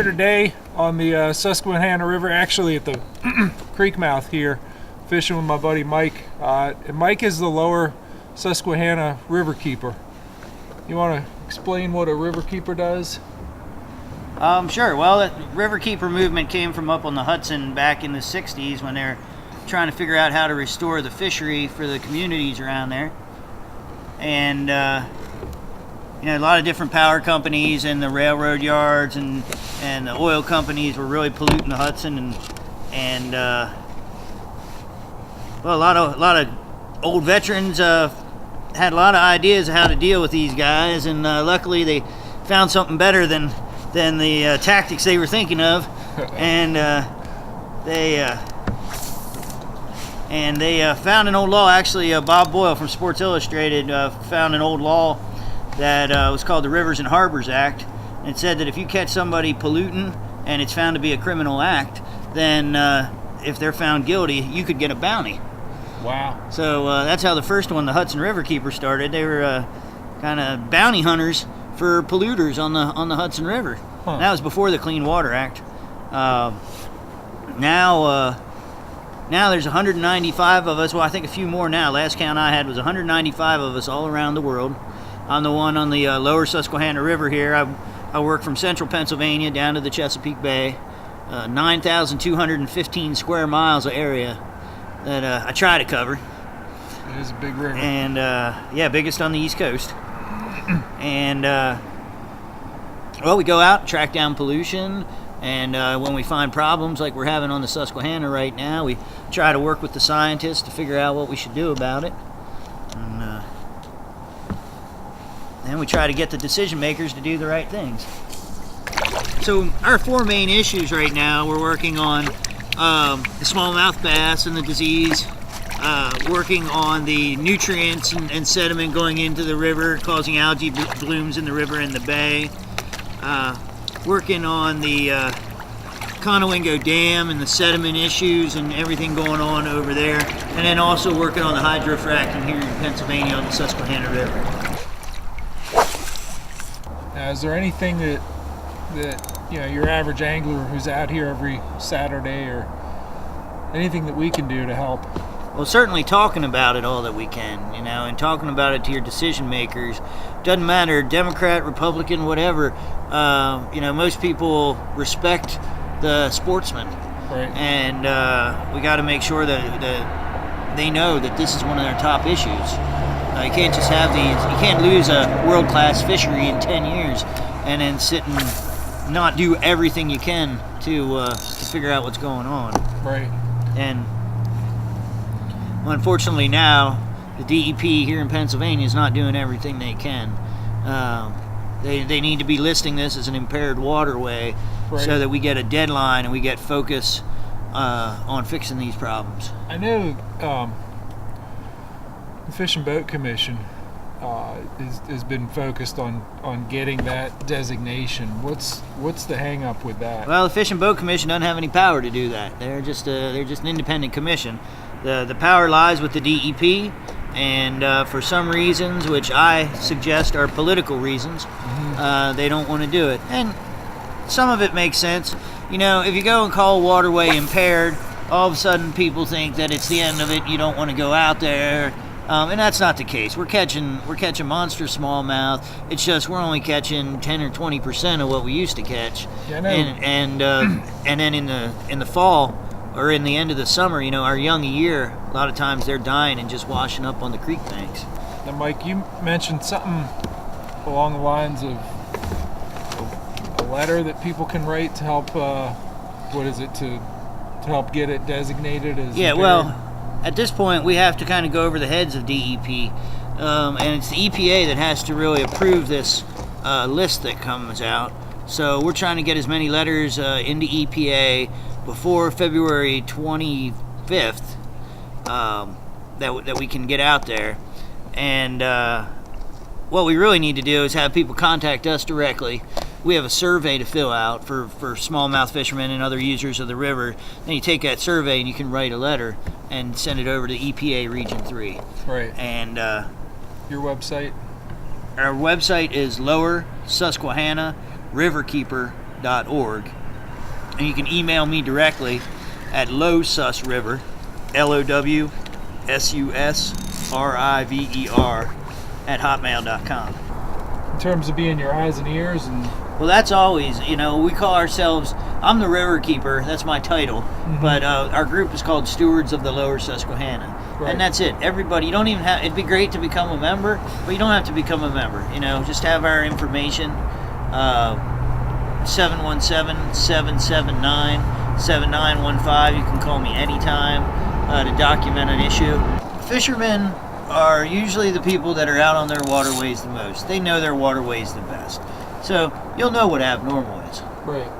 here today on the Susquehanna River, actually at the creek mouth here, fishing with my buddy Mike. And Mike is the lower Susquehanna Riverkeeper. You want to explain what a Riverkeeper does? Sure. Well, the Riverkeeper movement came from up on the Hudson back in the 60s when they're trying to figure out how to restore the fishery for the communities around there. And, a lot of different power companies and the railroad yards and the oil companies were really polluting the Hudson. And a lot of old veterans had a lot of ideas of how to deal with these guys, and luckily they found something better than the tactics they were thinking of, and they found an old law. Actually, Bob Boyle from Sports Illustrated found an old law that was called the Rivers and Harbors Act, and it said that if you catch somebody polluting and it's found to be a criminal act, then if they're found guilty, you could get a bounty. Wow. So that's how the first one, the Hudson Riverkeeper, started. They were kind of bounty hunters for polluters on the Hudson River. Huh. That was before the Clean Water Act. Now there's 195 of us. Well, I think a few more now. Last count I had was 195 of us all around the world. I'm the one on the lower Susquehanna River here. I work from central Pennsylvania down to the Chesapeake Bay. 9,215 square miles of area that I try to cover. It is a big river. And, biggest on the East Coast. And, we go out, track down pollution, and when we find problems like we're having on the Susquehanna right now, we try to work with the scientists to figure out what we should do about it. And we try to get the decision makers to do the right things. So our four main issues right now, we're working on the smallmouth bass and the disease, working on the nutrients and sediment going into the river, causing algae blooms in the river and the bay, working on the Conowingo Dam and the sediment issues and everything going on over there, and then also working on the hydrofracking here in Pennsylvania on the Susquehanna River. Now, is there anything that your average angler who's out here every Saturday, or anything that we can do to help? Well, certainly talking about it all that we can, and talking about it to your decision makers. Doesn't matter, Democrat, Republican, whatever. Most people respect the sportsman. Right. And we got to make sure that they know that this is one of their top issues. You can't just have these. You can't lose a world-class fishery in 10 years and then sit and not do everything you can to figure out what's going on. Right. And unfortunately now, the DEP here in Pennsylvania is not doing everything they can. They need to be listing this as an impaired waterway, right, so that we get a deadline and we get focus on fixing these problems. I know the Fish and Boat Commission has been focused on getting that designation. What's the hang up with that? Well, the Fish and Boat Commission doesn't have any power to do that. They're just an independent commission. The power lies with the DEP, and for some reasons, which I suggest are political reasons, they don't want to do it. And some of it makes sense. If you go and call a waterway impaired, all of a sudden people think that it's the end of it. You don't want to go out there. And that's not the case. We're catching monster smallmouth. It's just we're only catching 10 or 20% of what we used to catch. Yeah, I know. And then in the fall or in the end of the summer, our young year, a lot of times they're dying and just washing up on the creek banks. Now, Mike, you mentioned something along the lines of a letter that people can write to help. To help get it designated as impaired? Well, at this point, we have to kind of go over the heads of DEP, and it's the EPA that has to really approve this list that comes out. So we're trying to get as many letters into EPA before February 25th that we can get out there. And what we really need to do is have people contact us directly. We have a survey to fill out for smallmouth fishermen and other users of the river. Then you take that survey and you can write a letter and send it over to EPA Region 3. Right. And your website? Our website is Lower Susquehanna lowsusriver.org. And you can email me directly at lowsusriver, LOWSUSRIVER at hotmail.com. In terms of being your eyes and ears and Well, that's always, we call ourselves, I'm the Riverkeeper, that's my title, but our group is called Stewards of the Lower Susquehanna. Right. And that's it. Everybody, you don't even have, it'd be great to become a member, but you don't have to become a member. Just have our information, 717-779-7915. You can call me anytime to document an issue. Fishermen are usually the people that are out on their waterways the most. They know their waterways the best. So you'll know what abnormal is. right.